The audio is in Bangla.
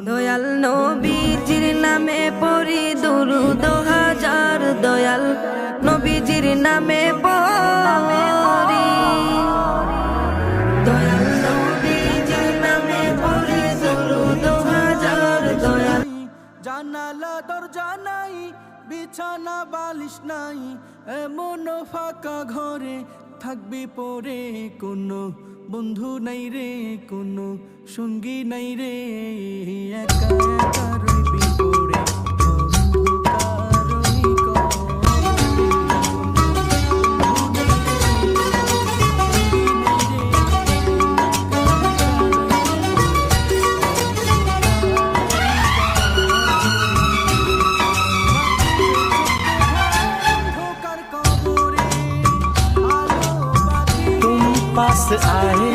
দয়াল নবীজির নামে পড়ি দুরূদ হাজার, দয়াল নবীজির নামে পড়ি, দয়াল নবীজির নামে পড়ি দুরূদ হাজার, দয়াল। জানালা দরজা নাই, বিছানা বালিশ নাই, এমন ফাঁকা ঘরে থাকবি পরে। কোনো বন্ধু নাই রে, কোনো সঙ্গী নাই রে, একা একা রইবি পড়ে অন্ধকারই तुम पास आए